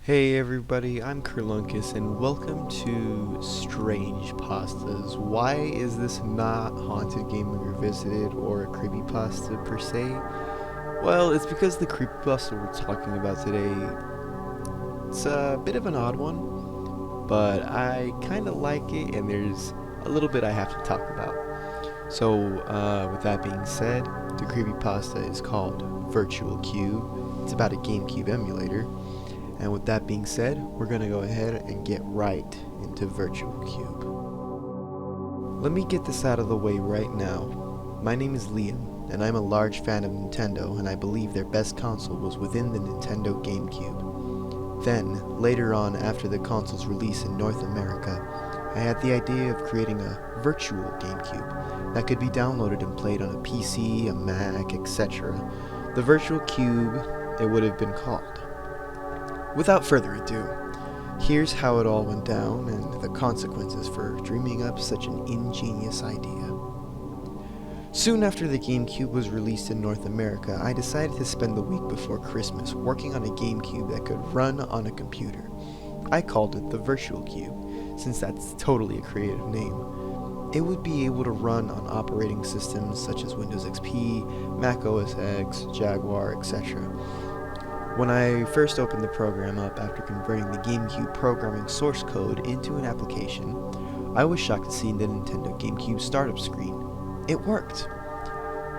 Hey everybody, I'm Kerlunkus and welcome to Strangepastas. Why is this not Haunted Game Revisited or a creepypasta per se? Well, it's because the creepypasta we're talking about today, it's a bit of an odd one, but I kinda like it and there's a little bit I have to talk about. So, with that being said, the creepypasta is called VirtualCube. It's about a GameCube emulator. And with that being said, we're going to go ahead and get right into VirtualCube. Let me get this out of the way right now. My name is Liam, and I'm a large fan of Nintendo, and I believe their best console was within the Nintendo GameCube. Then, later on after the console's release in North America, I had the idea of creating a virtual GameCube that could be downloaded and played on a PC, a Mac, etc. The VirtualCube, it would have been called. Without further ado, here's how it all went down and the consequences for dreaming up such an ingenious idea. Soon after the GameCube was released in North America, I decided to spend the week before Christmas working on a GameCube that could run on a computer. I called it the VirtualCube, since that's totally a creative name. It would be able to run on operating systems such as Windows XP, Mac OS X, Jaguar, etc. When I first opened the program up after converting the GameCube programming source code into an application, I was shocked to see the Nintendo GameCube startup screen. It worked!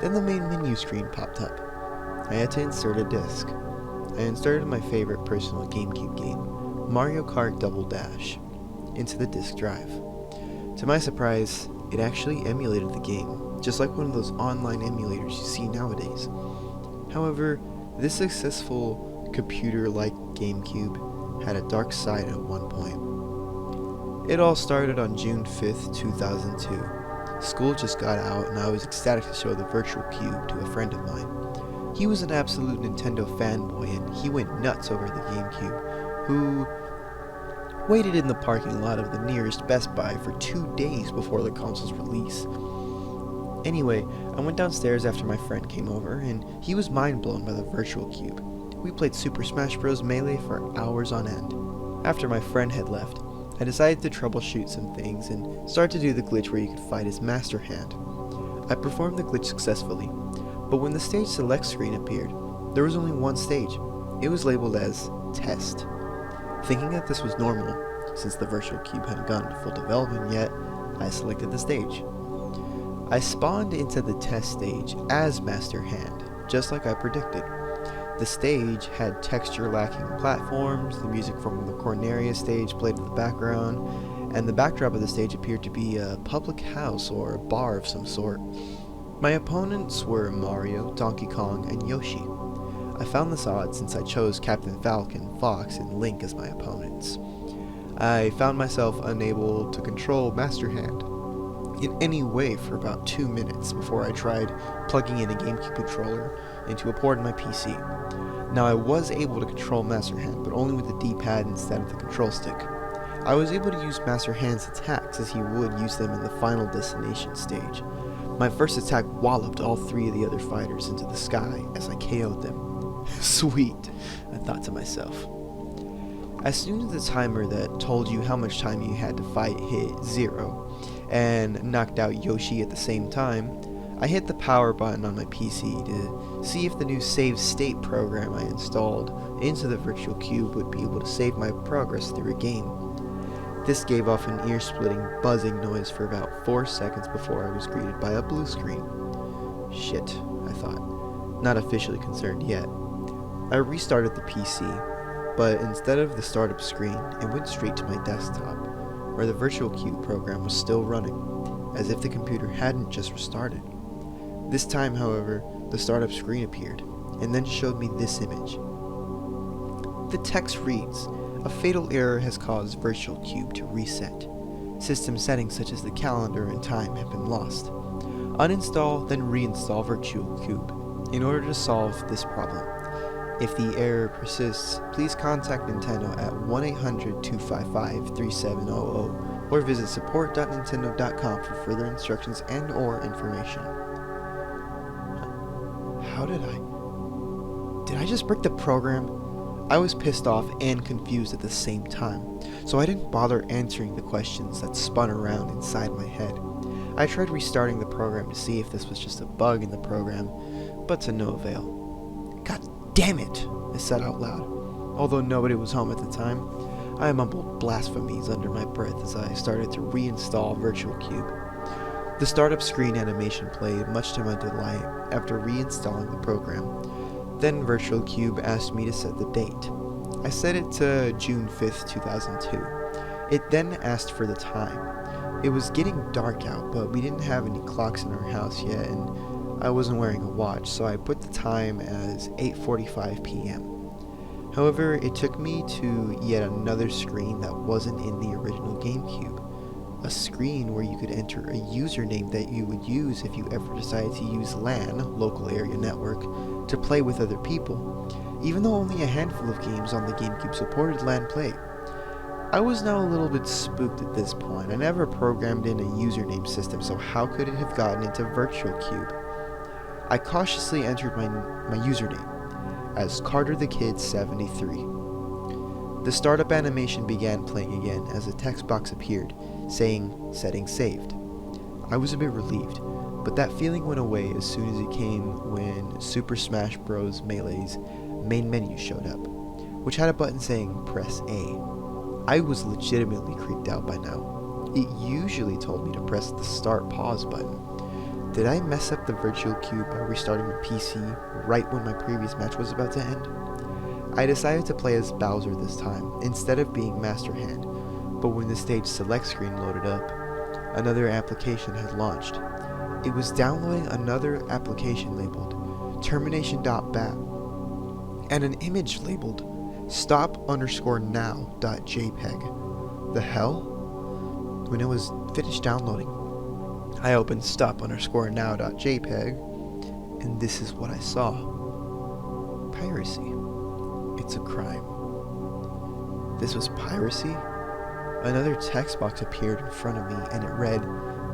Then the main menu screen popped up. I had to insert a disc. I inserted my favorite personal GameCube game, Mario Kart Double Dash, into the disk drive. To my surprise, it actually emulated the game, just like one of those online emulators you see nowadays. However, this successful computer-like GameCube had a dark side at one point. It all started on June 5th, 2002. School just got out and I was ecstatic to show the VirtualCube to a friend of mine. He was an absolute Nintendo fanboy and he went nuts over the GameCube, who waited in the parking lot of the nearest Best Buy for 2 days before the console's release. Anyway, I went downstairs after my friend came over, and he was mind blown by the VirtualCube. We played Super Smash Bros. Melee for hours on end. After my friend had left, I decided to troubleshoot some things and start to do the glitch where you could fight as Master Hand. I performed the glitch successfully, but when the stage select screen appeared, there was only one stage. It was labeled as Test. Thinking that this was normal, since the VirtualCube hadn't gone into full development yet, I selected the stage. I spawned into the test stage as Master Hand, just like I predicted. The stage had texture-lacking platforms, the music from the Corneria stage played in the background, and the backdrop of the stage appeared to be a public house or a bar of some sort. My opponents were Mario, Donkey Kong, and Yoshi. I found this odd since I chose Captain Falcon, Fox, and Link as my opponents. I found myself unable to control Master Hand in any way for about 2 minutes before I tried plugging in a GameCube controller into a port on my PC. Now I was able to control Master Hand, but only with the D-pad instead of the control stick. I was able to use Master Hand's attacks as he would use them in the Final Destination stage. My first attack walloped all 3 of the other fighters into the sky as I KO'd them. Sweet, I thought to myself. As soon as the timer that told you how much time you had to fight hit 0, and knocked out Yoshi at the same time, I hit the power button on my PC to see if the new save state program I installed into the VirtualCube would be able to save my progress through a game. This gave off an ear-splitting buzzing noise for about 4 seconds before I was greeted by a blue screen. Shit, I thought, not officially concerned yet. I restarted the PC, but instead of the startup screen, it went straight to my desktop, where the VirtualCube program was still running, as if the computer hadn't just restarted. This time, however, the startup screen appeared, and then showed me this image. The text reads, "A fatal error has caused VirtualCube to reset. System settings such as the calendar and time have been lost. Uninstall, then reinstall VirtualCube in order to solve this problem. If the error persists, please contact Nintendo at 1-800-255-3700 or visit support.nintendo.com for further instructions and or information. How did I just break the program? I was pissed off and confused at the same time, so I didn't bother answering the questions that spun around inside my head. I tried restarting the program to see if this was just a bug in the program, but to no avail. God damn it, I said out loud. Although nobody was home at the time, I mumbled blasphemies under my breath as I started to reinstall VirtualCube. The startup screen animation played, much to my delight, after reinstalling the program. Then VirtualCube asked me to set the date. I set it to June 5th, 2002. It then asked for the time. It was getting dark out, but we didn't have any clocks in our house yet, and I wasn't wearing a watch, so I put the time as 8:45 p.m. However, it took me to yet another screen that wasn't in the original GameCube. A screen where you could enter a username that you would use if you ever decided to use LAN, local area network, to play with other people, even though only a handful of games on the GameCube supported LAN play. I was now a little bit spooked at this point. I never programmed in a username system, so how could it have gotten into VirtualCube? I cautiously entered my username as Carter the Kid 73. The startup animation began playing again as a text box appeared, saying, "Setting saved." I was a bit relieved, but that feeling went away as soon as it came when Super Smash Bros. Melee's main menu showed up, which had a button saying, "Press A." I was legitimately creeped out by now. It usually told me to press the start pause button. Did I mess up the VirtualCube by restarting my PC right when my previous match was about to end? I decided to play as Bowser this time, instead of being Master Hand, but when the stage select screen loaded up, another application had launched. It was downloading another application labeled termination.bat and an image labeled stop_now.jpg. The hell? When it was finished downloading, I opened stop_now.jpg, and this is what I saw. Piracy. It's a crime. This was piracy? Another text box appeared in front of me, and it read,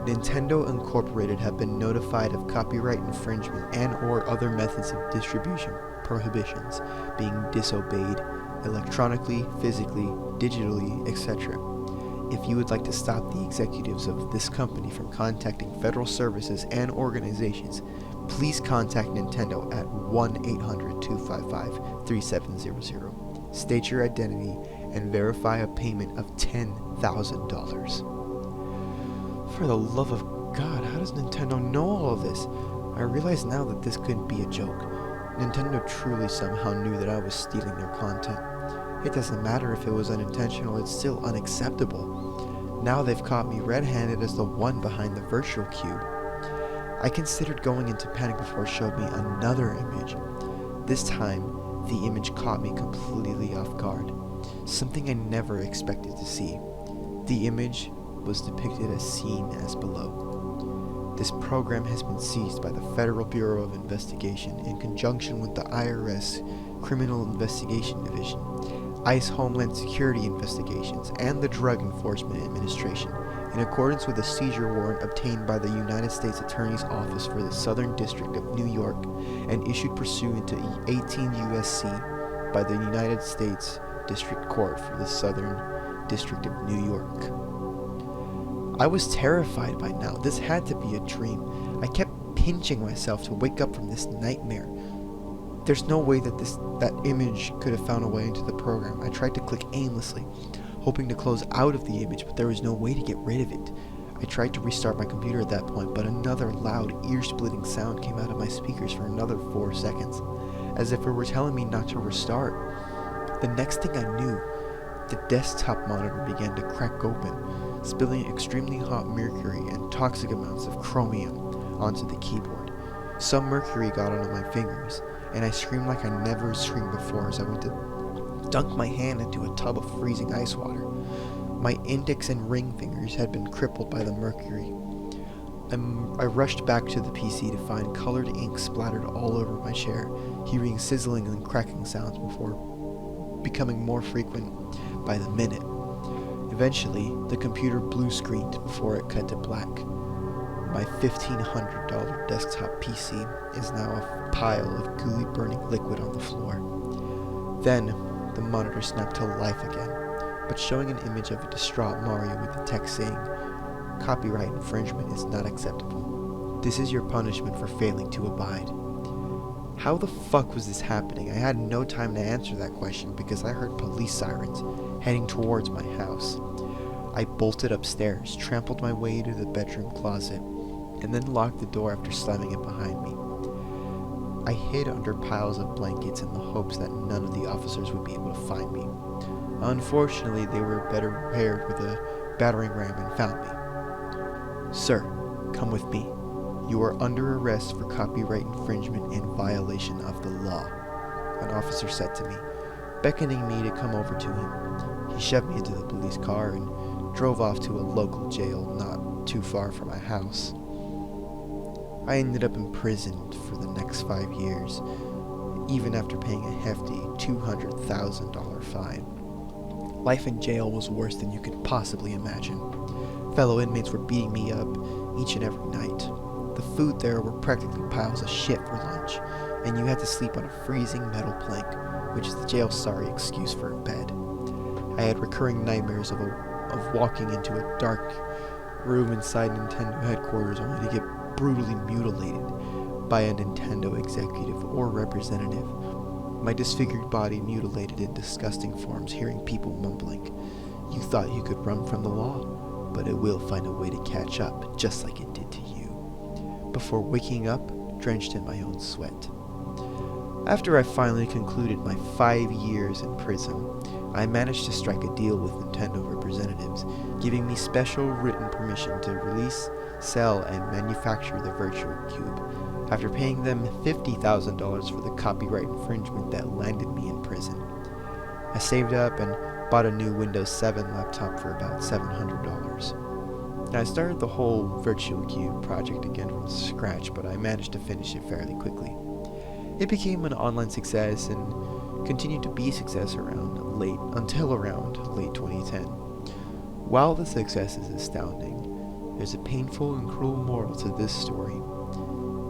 "Nintendo Incorporated have been notified of copyright infringement and or other methods of distribution prohibitions being disobeyed electronically, physically, digitally, etc. If you would like to stop the executives of this company from contacting federal services and organizations, please contact Nintendo at 1-800-255-3700. State your identity and verify a payment of $10,000. For the love of God, how does Nintendo know all of this? I realize now that this couldn't be a joke. Nintendo truly somehow knew that I was stealing their content. It doesn't matter if it was unintentional, it's still unacceptable. Now they've caught me red-handed as the one behind the VirtualCube. I considered going into panic before it showed me another image. This time, the image caught me completely off guard. Something I never expected to see. The image was depicted as seen as below. This program has been seized by the Federal Bureau of Investigation in conjunction with the IRS Criminal Investigation Division, ICE Homeland Security Investigations, and the Drug Enforcement Administration, in accordance with a seizure warrant obtained by the United States Attorney's Office for the Southern District of New York and issued pursuant to 18 U.S.C. by the United States District Court for the Southern District of New York. I was terrified by now. This had to be a dream. I kept pinching myself to wake up from this nightmare. There's no way that that image could have found a way into the program. I tried to click aimlessly, hoping to close out of the image, but there was no way to get rid of it. I tried to restart my computer at that point, but another loud, ear-splitting sound came out of my speakers for another 4 seconds, as if it were telling me not to restart. The next thing I knew, the desktop monitor began to crack open, spilling extremely hot mercury and toxic amounts of chromium onto the keyboard. Some mercury got onto my fingers, and I screamed like I never screamed before as I went to dunk my hand into a tub of freezing ice water. My index and ring fingers had been crippled by the mercury. I rushed back to the PC to find colored ink splattered all over my chair, hearing sizzling and cracking sounds before becoming more frequent by the minute. Eventually, the computer blue screened before it cut to black. My $1,500 desktop PC is now a pile of gooey burning liquid on the floor. Then, the monitor snapped to life again, but showing an image of a distraught Mario with the text saying, "Copyright infringement is not acceptable. This is your punishment for failing to abide." How the fuck was this happening? I had no time to answer that question because I heard police sirens heading towards my house. I bolted upstairs, trampled my way to the bedroom closet, and then locked the door after slamming it behind me. I hid under piles of blankets in the hopes that none of the officers would be able to find me. Unfortunately, they were better prepared with a battering ram and found me. "Sir, come with me. You are under arrest for copyright infringement and violation of the law," an officer said to me, beckoning me to come over to him. He shoved me into the police car and drove off to a local jail not too far from my house. I ended up imprisoned for the next 5 years, even after paying a hefty $200,000 fine. Life in jail was worse than you could possibly imagine. Fellow inmates were beating me up each and every night. The food there were practically piles of shit for lunch, and you had to sleep on a freezing metal plank, which is the jail's sorry excuse for a bed. I had recurring nightmares of walking into a dark room inside Nintendo headquarters only to get brutally mutilated by a Nintendo executive or representative. My disfigured body mutilated in disgusting forms, hearing people mumbling, "You thought you could run from the law, but it will find a way to catch up, just like it did to you," before waking up drenched in my own sweat. After I finally concluded my 5 years in prison, I managed to strike a deal with Nintendo representatives, giving me special written permission to release, sell, and manufacture the VirtualCube, after paying them $50,000 for the copyright infringement that landed me in prison. I saved up and bought a new Windows 7 laptop for about $700. I started the whole VirtualCube project again from scratch, but I managed to finish it fairly quickly. It became an online success and continued to be a success until around late 2010. While the success is astounding, there's a painful and cruel moral to this story.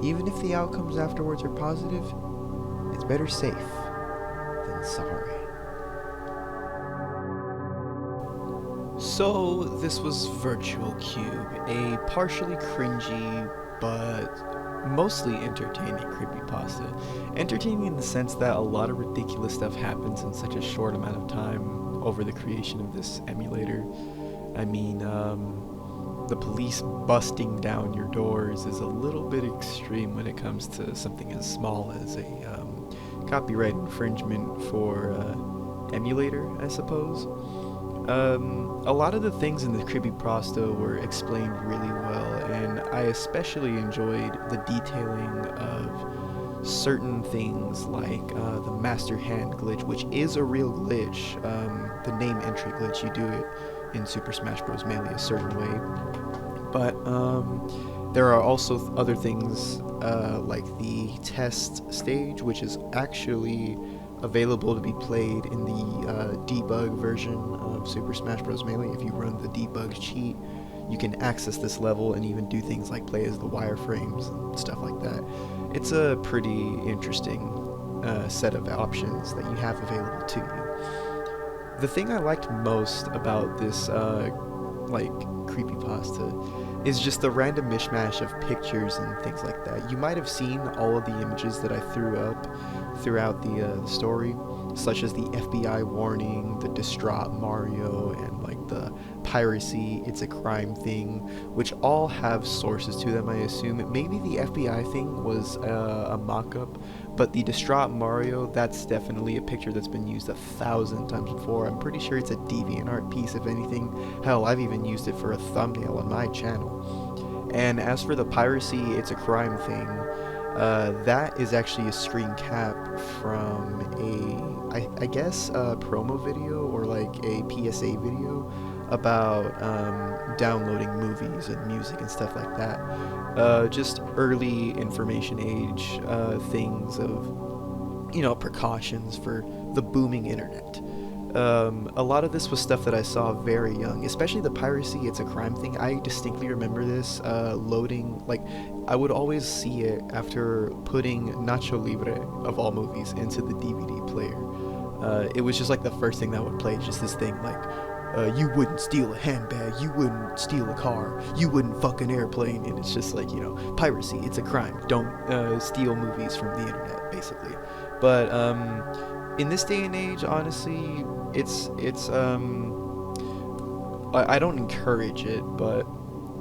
Even if the outcomes afterwards are positive, it's better safe than sorry. So this was VirtualCube, a partially cringy but mostly entertaining creepypasta. Entertaining in the sense that a lot of ridiculous stuff happens in such a short amount of time over the creation of this emulator. I mean, the police busting down your doors is a little bit extreme when it comes to something as small as a copyright infringement for emulator, I suppose. A lot of the things in the creepypasta were explained really well, and I especially enjoyed the detailing of certain things like the master hand glitch, which is a real glitch. The name entry glitch, you do it in Super Smash Bros. Melee a certain way. But there are also other things like the test stage, which is actually available to be played in the debug version of Super Smash Bros. Melee. If you run the debug cheat, you can access this level and even do things like play as the wireframes and stuff like that. It's a pretty interesting set of options that you have available to you. The thing I liked most about this creepypasta is just the random mishmash of pictures and things like that. You might have seen all of the images that I threw up throughout the story, such as the FBI warning, the distraught Mario, and like the piracy, it's a crime thing, which all have sources to them, I assume. Maybe the FBI thing was a mock-up, but the distraught Mario, that's definitely a picture that's been used 1,000 times before. I'm pretty sure it's a DeviantArt piece, if anything. Hell, I've even used it for a thumbnail on my channel. And as for the piracy, it's a crime thing, that is actually a screen cap from I guess a promo video or like a PSA video about downloading movies and music and stuff like that. Just early information age things of, you know, precautions for the booming internet. A lot of this was stuff that I saw very young, especially the piracy, it's a crime thing. I distinctly remember this loading, like, I would always see it after putting Nacho Libre, of all movies, into the DVD player. It was just like the first thing that would play, just this thing like, you wouldn't steal a handbag, you wouldn't steal a car, you wouldn't fuck an airplane, and it's just like, piracy, it's a crime. Don't steal movies from the internet, basically. But in this day and age, honestly, I don't encourage it, but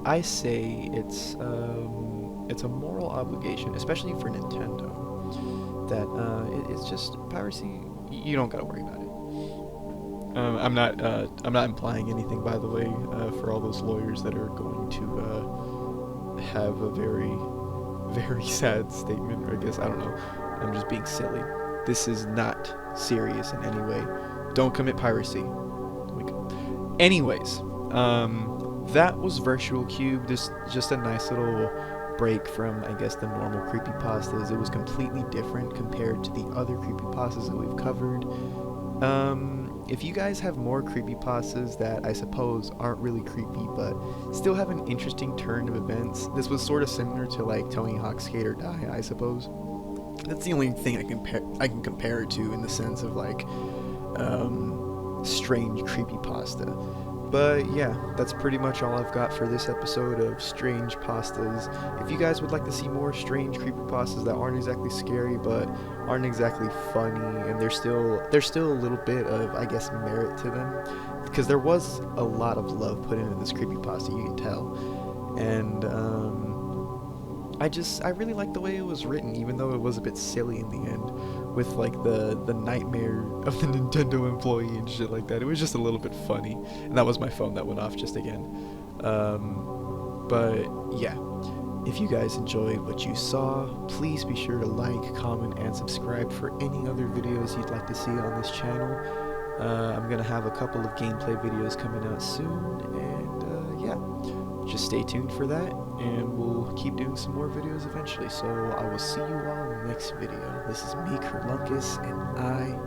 I say it's a moral obligation, especially for Nintendo, that it's just piracy. You don't gotta worry about it. I'm not implying anything, by the way, for all those lawyers that are going to have a very, very sad statement, or I guess, I don't know. I'm just being silly. This is not serious in any way. Don't commit piracy. Anyways, that was VirtualCube. Just a nice little break from, I guess, the normal creepypastas. It was completely different compared to the other creepypastas that we've covered. If you guys have more creepypastas that I suppose aren't really creepy but still have an interesting turn of events, this was sort of similar to like Tony Hawk's Skate or Die, I suppose. That's the only thing I can compare it to in the sense of like strange creepypasta. But yeah, that's pretty much all I've got for this episode of Strangepastas. If you guys would like to see more strange creepypastas that aren't exactly scary but aren't exactly funny, and there's still a little bit of, I guess, merit to them, because there was a lot of love put into this creepypasta, you can tell. And I really liked the way it was written, even though it was a bit silly in the end, with like the nightmare of the Nintendo employee and shit like that. It was just a little bit funny, and that was my phone that went off just again. But yeah, if you guys enjoyed what you saw, please be sure to like, comment, and subscribe for any other videos you'd like to see on this channel. I'm gonna have a couple of gameplay videos coming out soon, and yeah, just stay tuned for that, and we'll keep doing some more videos eventually. So I will see you all in the next video. This is me, Kerlunkus, and I